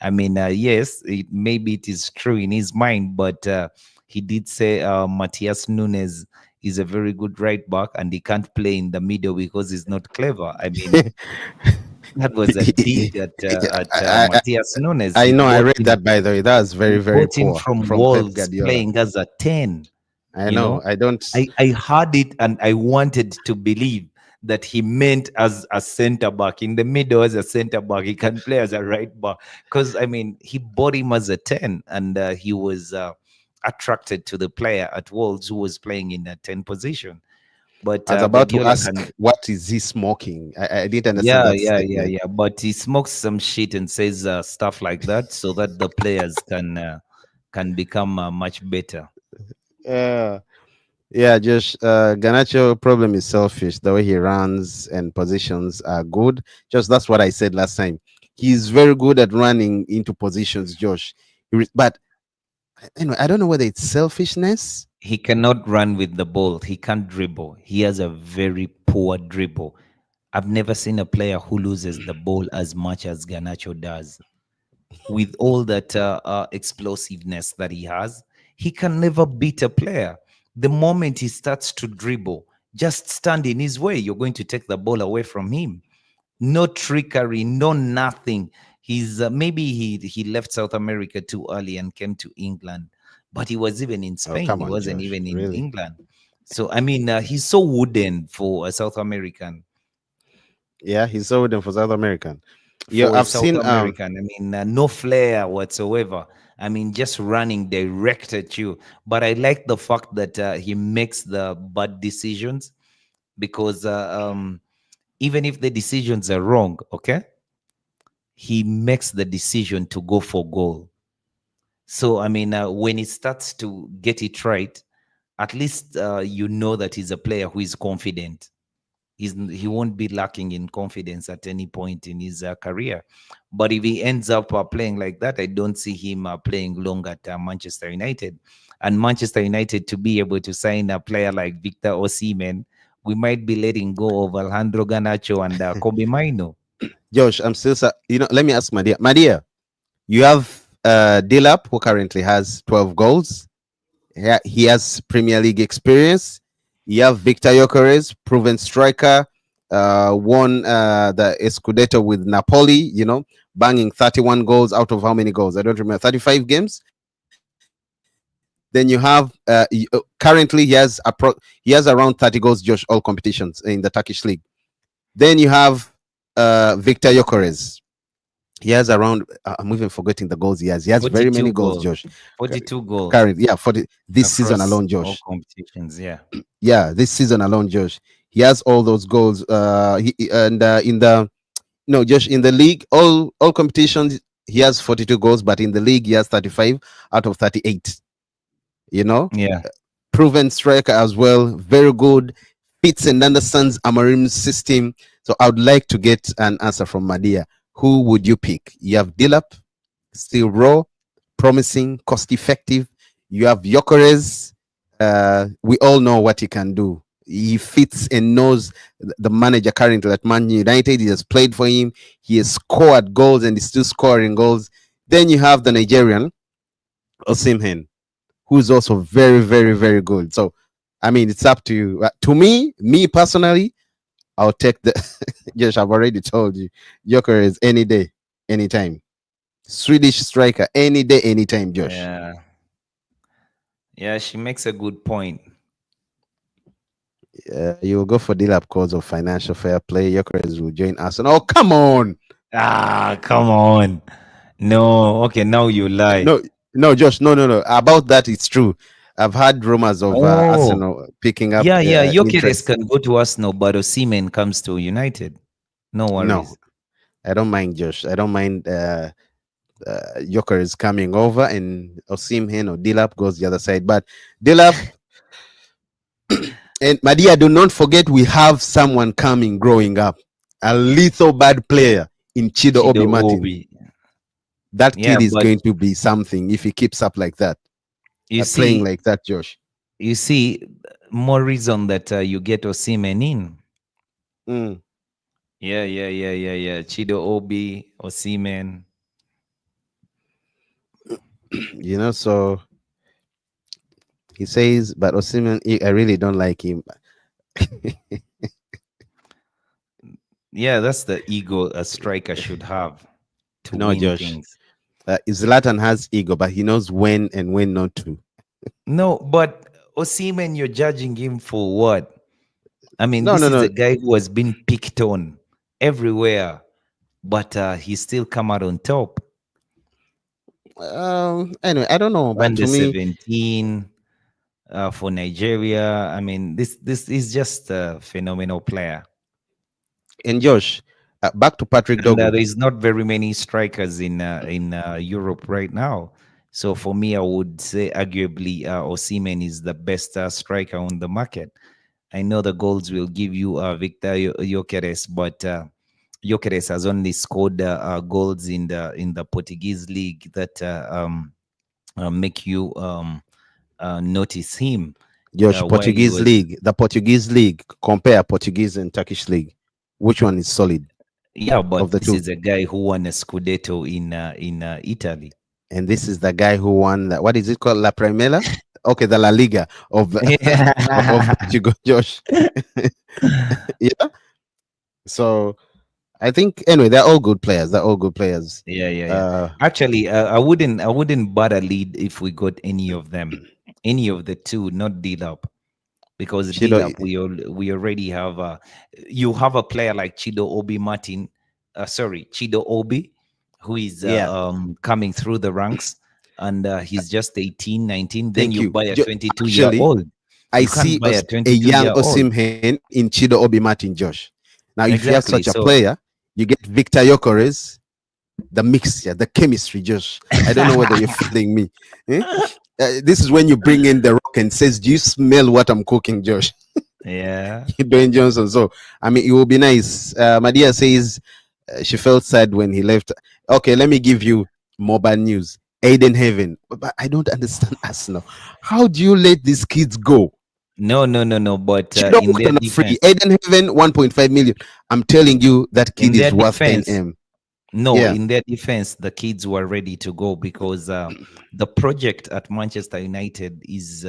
I mean, yes, maybe it is true in his mind, but he did say Matias Nunes is a very good right back and he can't play in the middle because he's not clever. I mean, that was a dig at I, I, Matias Nunes. I know. I read that, by the way. That was very, He very bought him poor from from Pep Wolves Guardiola. playing as a 10. I You know. know, I don't. I heard it and I wanted to believe that he meant as a center back. In the middle as a center back, he can play as a right back. Because I mean, he bought him as a 10, and he was attracted to the player at Wolves who was playing in a 10 position. But I was about to Guardiola ask, can, what is he smoking? I didn't understand yeah, that yeah, yeah, statement. yeah. But he smokes some shit and says stuff like that so that the players can become much better. Uh, yeah, just Ganacho problem is selfish. The way he runs and positions are good. Just that's what I said last time. He's very good at running into positions, Josh. But anyway, I don't know whether it's selfishness. He cannot run with the ball. He can't dribble. He has a very poor dribble. I've never seen a player who loses the ball as much as Garnacho does. With all that explosiveness that he can never beat a player. The moment he starts to dribble, just stand in his way. You're going to take the ball away from him. No trickery, no nothing. He's maybe he left South America too early and came to England, but he was even in Oh, Spain. come He on, wasn't Josh. even in Really? England. So I mean, he's so wooden for a South American. Yeah, he's so them for South American. Yeah, For a I've South seen American, I mean, no flair whatsoever. I mean, just running direct at you. But I like the fact that he makes the bad decisions because even if the decisions are wrong, okay, he makes the decision to go for goal. So, I mean, when he starts to get it right, at least you know that he's a player who is confident. He won't be lacking in confidence at any point in his career. But if he ends up playing like that, I don't see him playing long at Manchester United. And Manchester United, to be able to sign a player like Victor Osimhen, we might be letting go of Alejandro Garnacho and Kobe Maino. Josh. I'm still, let me ask Madia. Madia, you have Delap, who currently has 12 goals. Yeah, he has Premier League experience. You have Victor Gyokeres, proven striker, won the Scudetto with Napoli, banging 31 goals out of how many goals? I don't remember, 35 games. Then you have, currently he has around 30 goals, Josh, all competitions in the Turkish league. Then you have Victor Gyokeres. He has around, I'm even forgetting the goals he has. He has very many 42 goals, goals. Josh. 42 goals Current, yeah, for this season across alone, all Josh. competitions. Yeah. Yeah, this season alone, Josh. He has all those goals. And in the no, Josh, in the league, all competitions, he has 42 goals, but in the league, he has 35 out of 38. You know, Yeah. proven striker as well, very good, fits and understands Amarim's system. So I would like to get an answer from Madia. Who would you pick? You have Dilap, still raw, promising, cost effective. You have Gyökeres. We all know what he can do. He fits and knows the manager currently at Man United. He has played for him. He has scored goals and is still scoring goals. Then you have the Nigerian Osimhen, who's also very, very, very good. So, I mean, it's up to you. To me personally, I'll take the. Josh, I've already told you, Gyökeres any day, anytime. Swedish striker any day, anytime, Josh. Yeah. Yeah. She makes a good point. You will go for Dilap cause of financial fair play. Gyökeres will join Arsenal. Oh, come on. Ah, come on. No. Okay. Now you lie. No, no, Josh. No, no, no. About that, it's true. I've had rumors of Oh. Arsenal picking up Yeah, yeah. Gyökeres interest. can go to Arsenal, but Osimhen comes to United. No No, worries. I don't mind, Josh. I don't mind Gyökeres coming over and Osimhen or Dilap goes the other side. But Dilap and Madia, do not forget we have someone coming growing up. A lethal bad player in Chido Chido Obi Martin. Obi. That Yeah, kid is but going to be something if he keeps up like that, you playing see, like that, Josh. you see, more reason that you get Osimhen in. Mm. Yeah, yeah, yeah, yeah, yeah. Chido Obi, Osimhen. So he says, but Osimhen, I really don't like him. Yeah, that's the ego a striker should have to No, win Josh. things. Zlatan has ego, but he knows when and when not to. No, but Osimhen, you're judging him for what? I mean, No, this no, is no. a guy who has been picked on everywhere, but he still come out on top. Anyway, I don't know, but Under to me, 17 for Nigeria. I mean, this is just a phenomenal player. and Josh, back to Patrick And Dogu. there's not very many strikers in Europe right now. So for me, I would say arguably Osimhen is the best striker on the market. I know the goals will give you Victor Gyokeres, but Gyokeres has only scored goals in the Portuguese league that make you notice him Josh, while he Portuguese was. league, the Portuguese league. Compare Portuguese and Turkish league. Which one is solid Yeah, of but the this two? is a guy who won a Scudetto in Italy. And this is the guy who won. What is it called? La Primera. Okay, the La Liga of of Portugal, Josh. Yeah. So I think anyway, they're all good players. They're all good players. Yeah, yeah, yeah. Uh, Actually, I wouldn't bother lead if we got any of them, any of the two, not Delap, because Chido, Delap we already have. You have a player like Chido Obi Martin, sorry, Chido Obi, who is yeah. coming through the ranks, and he's just 18, 19. Then Thank you you. buy a 22-year Actually, old. I You can't see buy a A young 22-year old. Osimhen in Chido Obi Martin, Josh. Now, if you have such Exactly. a So player, you get Victor Gyokeres, the mixture, the chemistry, Josh. I don't know whether you're feeling me. Eh? This is when you bring in the rock and says, "Do you smell what I'm cooking, Josh?" yeah. Dwayne Johnson. So, I mean, it will be nice. Madia says she felt sad when he left. Okay, let me give you more bad news. Aiden Heaven. But I don't understand Arsenal. How do you let these kids go? No, no, no, no. But Chido in walked their on a free. defense, Aiden Heaven, 1.5 million. I'm telling you, that kid in their is worth 10 defense, M. no, Yeah. in their defense, the kids were ready to go because the project at Manchester United is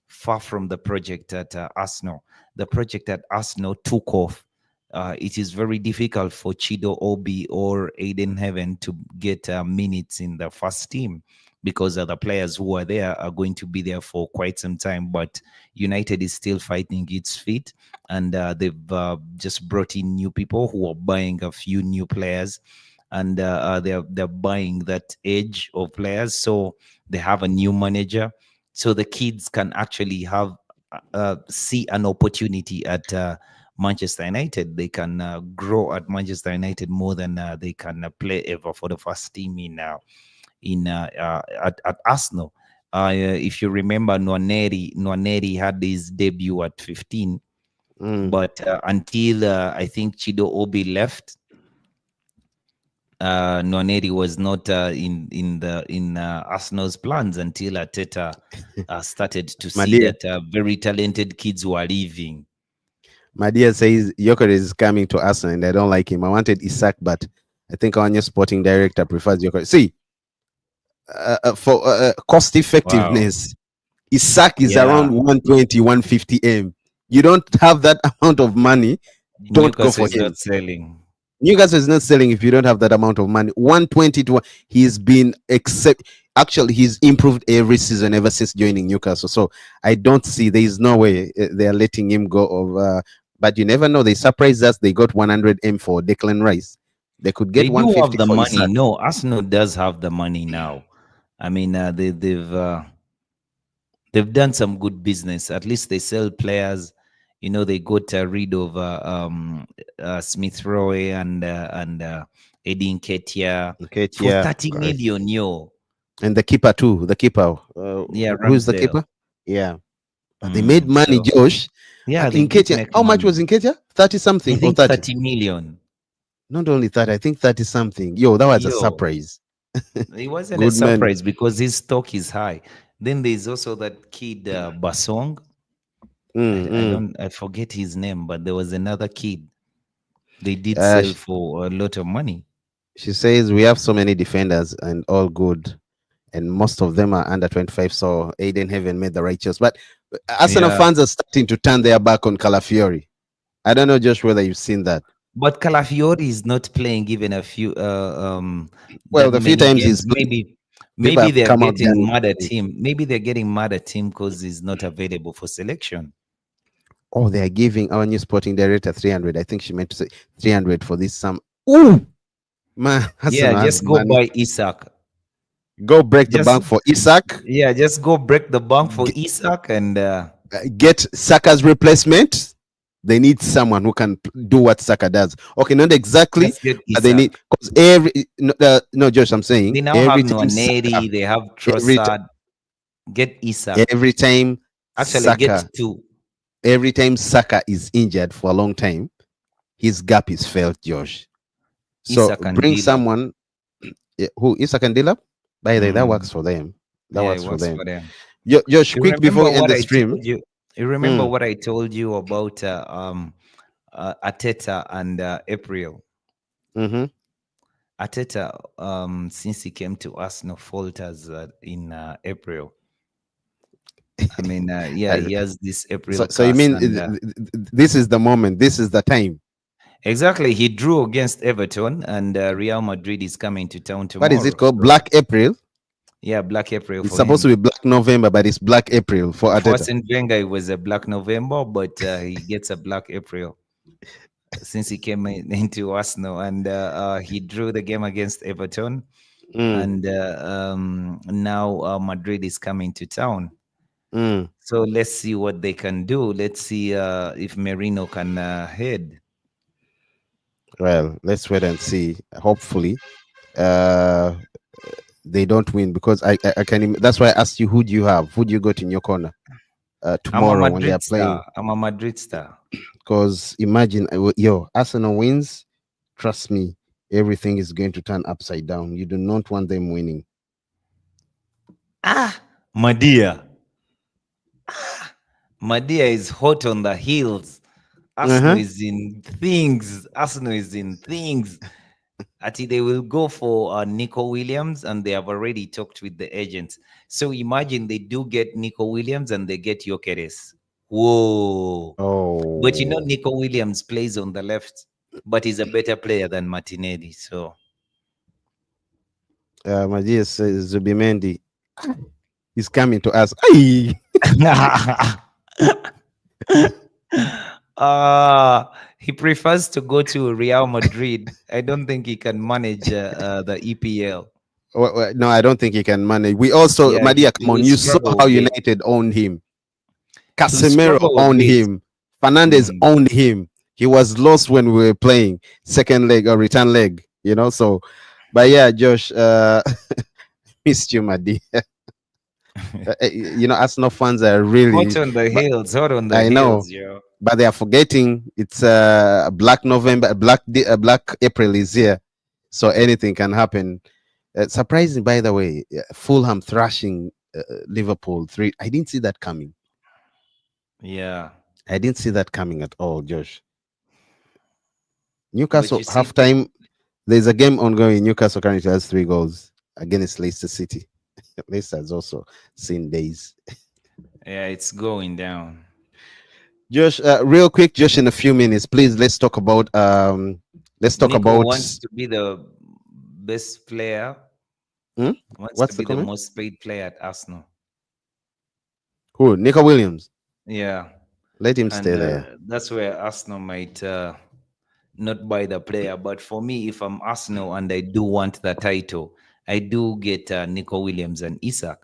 far from the project at Arsenal. The project at Arsenal took off. It is very difficult for Chido Obi or Aiden Heaven to get minutes in the first team because the players who are there are going to be there for quite some time. But United is still fighting its feet, and they've just brought in new people who are buying a few new players, and they're buying that edge of players. So they have a new manager, so the kids can actually have see an opportunity at Manchester United. They can grow at Manchester United more than they can play ever for the first team at Arsenal. If you remember, Nwaneri had his debut at 15, Mm. but until I think Chido Obi left, Nwaneri was not in Arsenal's plans until Arteta started to see Madia. that very talented kids were leaving. Madia says Joker is coming to Arsenal and I don't like him. I wanted Isak, but I think our new sporting director prefers Joker. See, for cost Wow. effectiveness, Isak is Yeah. around 120, 150 M. You don't have that amount of money, don't go Newcastle for is him. not selling. Newcastle is not selling if you don't have that amount of money. 120 to he's been except actually he's improved every season ever since joining Newcastle. So I don't see there is no way they are letting him go of but you never know. They surprised us. They got 100 M for Declan Rice. They could get They do have 150 the for money. Isak. No, Arsenal does have the money now. I mean, they've done some good business. At least they sell players. You know, they got rid of Smith Rowe and Eddie Nketiah Okay, for yeah, 30 correct. million. Yo, And the keeper too. The keeper. yeah, Who's the Ramsdale. keeper? Yeah. But they made money, So Josh. yeah, they did Inketia. make How much was money. Inketia? 30 I something or think 30? 30 million. Not only that, I think 30 something. Yo, that was a Yo, surprise. it wasn't a Good man. surprise because his stock is high. Then there's also that kid Basong. I Mm. don't I forget his name, but there was another kid they did Uh, sell sh- for a lot of money. she says we have so many defenders and all good, and most of them are under 25. So Aiden Heaven made the right choice. But Arsenal Yeah, fans are starting to turn their back on Calafiori. I don't know, Josh, whether you've seen that. but Calafiori is not playing even a few Well, that the few many times games. he's played, people Maybe have they're come out getting gunning. mad at him. Maybe they're getting mad at him because he's not available for selection. Oh, they are giving our new sporting director 300. I think she meant to say 300 for this sum. Ooh, man, Yeah, Arsenal has just go money. buy Isak. Go break the Just bank for Isak. yeah, just go break the bank for Isak and Get Saka's replacement. They need someone who can do what Saka does. Okay, not exactly, just get but they need Isak. because no, Josh, I'm saying They now have every time Saka, Nwaneri, they have every t- Trossard. Get Isak. every time Actually, get Saka, two. every time Saka is injured for a long time, his gap is felt, Josh. So Isak and bring Delap. someone who Isak and Dilap. By the way, that Mm, works for them. That yeah, it works for works them. for them. Josh, You quick before remember we end what the I stream. told you? You remember Mm, what I told you about Ateta and April? mm-hmm. Ateta, since he came to Arsenal, falters in April. I mean, yeah, Uh, he has this so, April so you curse, mean and this is the moment? This is the time. exactly, he drew against Everton, and Real Madrid is coming to town What is it tomorrow. called? So, Black April. yeah, Black April It's for supposed to him. be Black November, but it's Black April for For Ateta. Arsene Wenger, it was a Black November, but he gets a Black April since he came into Arsenal, and he drew the game against Everton, Mm, and now Madrid is coming to town. mm. So let's see what they can do. Let's see if Merino can head. Well, let's wait and see. Hopefully, uh, they don't win because I can. That's why I asked you who do you have? Who do you got in your corner I'm a tomorrow when they are Madrid playing? star. I'm a Madrid star. Because imagine, yo, Arsenal wins. Trust me, everything is going to turn upside down. You do not want them winning. Ah, Madia. Madia is hot on the heels. Arsenal Uh-huh. is in things. Arsenal is in things. Ati they will go for Nico Williams, and they have already talked with the agents. So imagine they do get Nico Williams and they get Gyokeres. Whoa. But you know, Oh, Nico Williams plays on the left, but he's a better player than Martinelli. So my dear says Zubimendi is coming to us. Aye. he prefers to go to Real Madrid. I don't think he can manage the EPL. No, I don't think he can manage. We also, Yeah, Madia, he come on. will You saw struggle a how bit. United owned him. He'll Casemiro struggle a owned bit. him. Fernandez Mm. owned him. He was lost when we were playing second leg or return leg, So, but yeah, Josh, missed you, Madi. Arsenal fans are really, Hot on the but hills, hot on the I know, hills, yo. but they are forgetting it's Black November, Black April is here, so anything can happen. Surprising, by the way, Fulham thrashing Liverpool 3. I didn't see that coming. Yeah. I didn't see that coming at all, Josh. But Newcastle you see, halftime. There's a game ongoing. Newcastle currently has 3 goals against Leicester City. Leicester has also seen days. yeah, it's going down. Josh, real quick, Josh, in a few minutes, please. Let's talk Nico about wants to be the best player, hmm? wants to What's the be the comment? most paid player at Arsenal. Who? Nico Williams. Yeah. Let him And stay there. that's where Arsenal might not buy the player. But for me, if I'm Arsenal and I do want the title, I do get Nico Williams and Isak.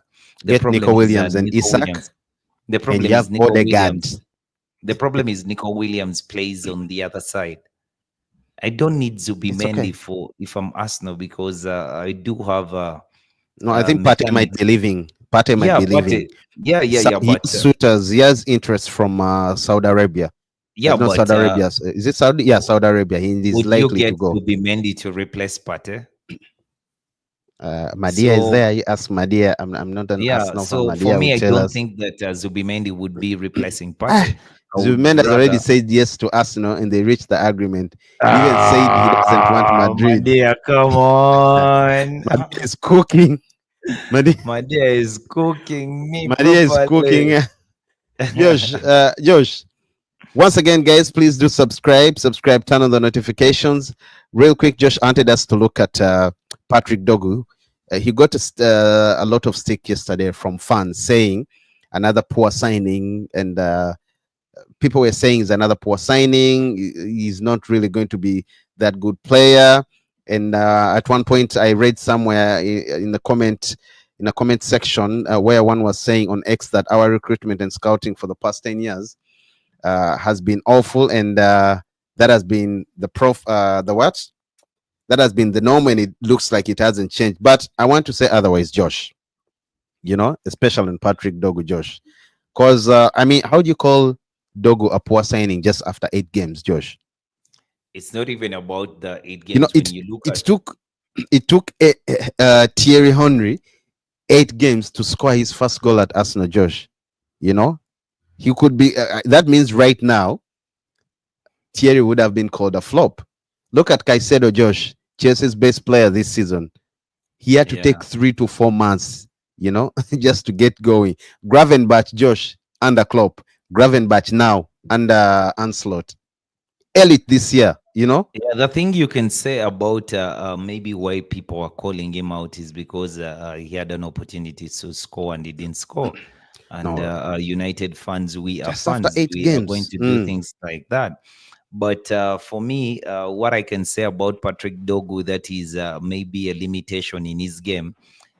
The Get Nico problem is Williams and Nico Isak, Williams. The and problem you is have Nico Odegaard. Williams. The problem is Nico Williams plays on the other side. I don't need It's Zubimendi okay. for if I'm Arsenal because I do have No, I think Pate might mechanics. be leaving. Pate might Yeah, be but leaving. yeah, He but has suitors. He has interest from Saudi Arabia. yeah, Not but Saudi Arabia. Is it Saudi? Yeah, Saudi Arabia. He is would you likely get to go. Zubimendi to replace Pate? Madia is So there. You ask Madia. I'm not an yeah, Arsenal fan. so for Madia will me, I tell don't us. think that Zubimendi would be replacing Ah, Pate. I would Zubimendi has already rather. said yes to Arsenal, and they reached the agreement. He even said he doesn't want My Madrid. dear, come on. Madia is cooking. Madia, My dear is cooking me Madia is properly. cooking. Josh. Once again, guys, please do subscribe, turn on the notifications. Real quick, Josh wanted us to look at Patrick Dogu. He got a lot of stick yesterday from fans saying another poor signing, and people were saying he's another poor signing. He's not really going to be that good player. And at one point, I read somewhere in the comment section where one was saying on X that our recruitment and scouting for the past 10 years has been awful, and that has been the what that has been the norm, and it looks like it hasn't changed. But I want to say otherwise, Josh. Especially in Patrick Dogu, Josh. Because I mean, how do you call Dogu a poor signing just after 8 games, Josh? It's not even about the eight You know, games when it you look it at. took Thierry Henry 8 games to score his first goal at Arsenal, Josh. You know, he could be. That means right now Thierry would have been called a flop. Look at Caicedo, Josh, Chelsea's best player this season. He had to Yeah. take 3 to 4 months, just to get going. Gravenbach, Josh, under Klopp. Gravenbach now under Anslot. Elite this year. Yeah, the thing you can say about maybe why people are calling him out is because he had an opportunity to score and he didn't score. And No, United fans, we are just after fans. eight We are going games. to do things like that. But for me, what I can say about Patrick Dogu that is maybe a limitation in his game.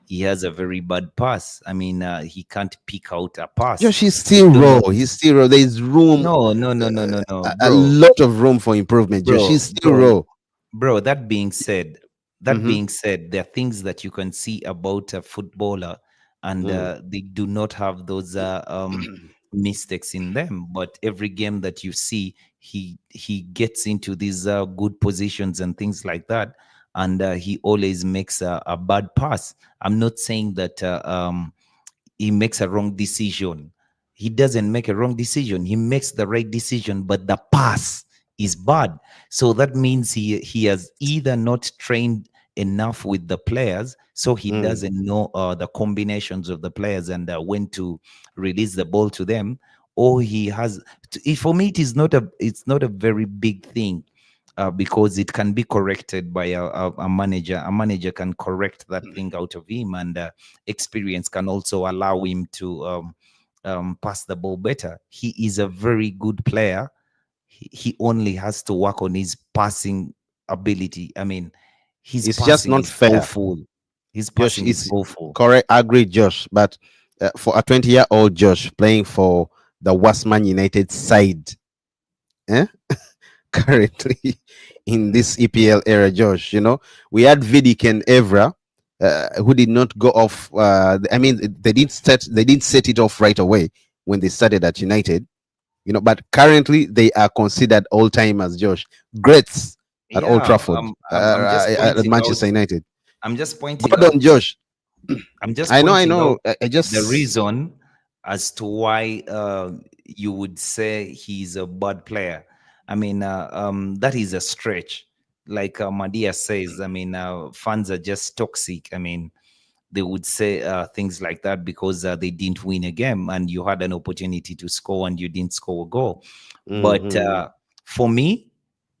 He has a very bad pass. I mean, he can't pick out a pass. Josh, he's I still don't raw. know. He's still raw. There's room, No, no, no, no, no, no, a lot of room for improvement, Josh. bro, He's still bro. raw. Bro, that being said, Mm-hmm. there are things that you can see about a footballer, and Mm. they do not have those mistakes in them. But every game that you see, he gets into these good positions and things like that, and he always makes a bad pass. I'm not saying that he makes a wrong decision. He doesn't make a wrong decision. He makes the right decision, but the pass is bad. So that means he has either not trained enough with the players, so he Mm. doesn't know the combinations of the players and when to release the ball to them, or he has. For me, it's not a very big thing. Because it can be corrected by a manager. A manager can correct that thing out of him, and experience can also allow him to pass the ball better. He is a very good player. He only has to work on his passing ability. I mean, his It's just passing not is fair. awful. His Josh passing is is awful. correct. I agree, Josh. But for a 20-year-old Josh playing for the worst Man United side, eh? Currently in this EPL era, Josh, we had Vidic and Evra, who did not go off. I mean, they didn't set it off right away when they started at United. But currently they are considered all timers, Josh, greats at Old Yeah, Trafford, I'm just at pointing out. Manchester United. I'm just pointing Gordon, out. Josh. I'm just I pointing know. out I the just reason as to why you would say he's a bad player. I mean, that is a stretch. Like Madia says, I mean, fans are just toxic. I mean, they would say things like that because they didn't win a game and you had an opportunity to score and you didn't score a goal. But Mhm. for me,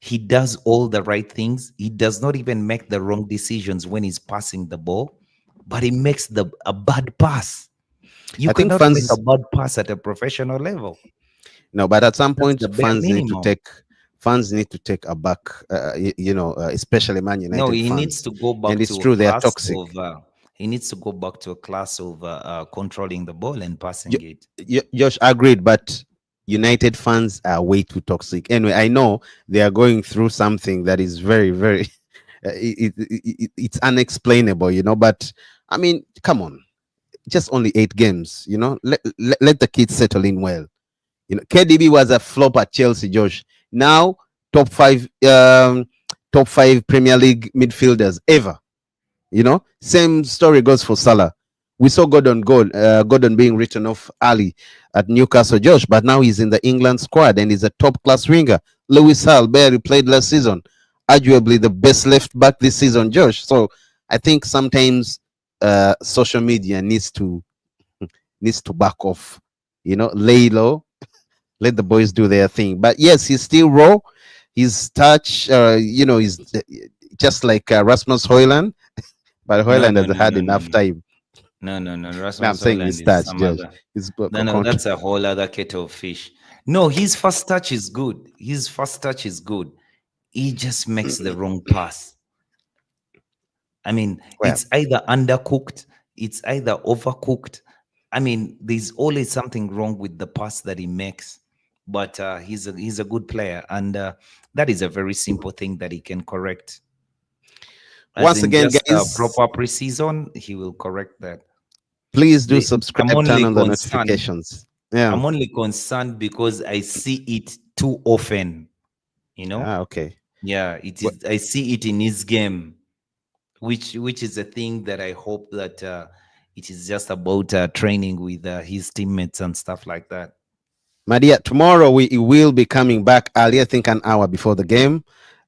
he does all the right things. He does not even make the wrong decisions when he's passing the ball, but he makes a bad pass. You I think cannot make a fans bad pass at a professional level. no, but at some That's point, the bare minimum. fans need to take a back. Especially Man No, United he needs fans, to go and back it's to a true they are class toxic. of. He needs to go back to a class of controlling the ball and passing You, it. Josh agreed, but United fans are way too toxic. Anyway, I know they are going through something that is very, very. It's unexplainable, But I mean, come on, just only 8 games. Let the kids settle in well. KDB was a flop at Chelsea, Josh. Now top five Premier League midfielders ever. Same story goes for Salah. We saw Gordon being written off early at Newcastle, Josh, but now he's in the England squad and he's a top class winger. Lewis Hall barely played last season, arguably the best left back this season, Josh. So I think sometimes social media needs to back off. Lay low, let the boys do their thing. But yes, he's still raw. His touch, is just like Rasmus Hoyland, but No, Hoyland no, has no, had no, no, enough no. time. No, no, no. No, I'm Rasmus saying Holland his is touch, some Josh. other. His No, no, that's a whole other kettle of fish. No, his first touch is good. His first touch is good. He just makes the wrong pass. I mean, Well, it's either undercooked, it's either overcooked. I mean, there's always something wrong with the pass that he makes. But he's a good player, and that is a very simple thing that he can correct. As once in again, just guys, proper preseason, he will correct that. please do The, I'm subscribe, turn only on the concerned. notifications. Yeah. I'm only concerned because I see it too often. You know, Ah, okay. yeah, it Well, is. I see it in his game, which is a thing that I hope that it is just about training with his teammates and stuff like that. my dear, tomorrow we will be coming back early, I think an hour before the game.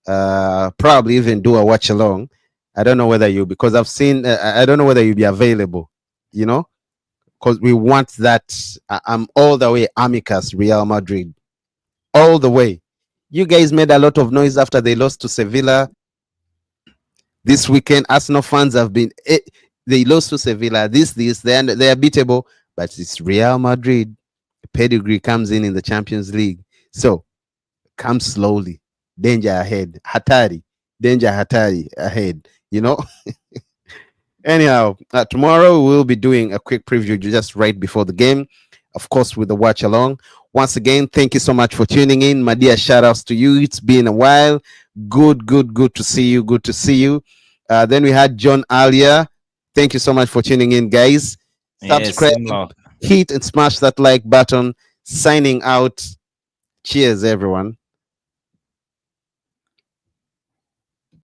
Probably even do a watch along. I don't know whether you, because I've seen, I don't know whether you'll be available, you know, because we want that. I'm all the way amicus Real Madrid, all the way. You guys made a lot of noise after they lost to Sevilla this weekend. Arsenal fans have been, they lost to Sevilla. They are beatable, but it's Real Madrid. Pedigree comes in the Champions League. So come slowly. Danger ahead. Hatari. Danger Hatari ahead. You know? Anyhow, tomorrow we'll be doing a quick preview just right before the game, of course, with the watch along. Once again, thank you so much for tuning in. My dear, shout outs to you. It's been a while. Good to see you. Good to see you. Then we had John Alia. Thank you so much for tuning in, guys. Yes, Subscribe, similar. hit and smash that like button. Signing out. Cheers, everyone.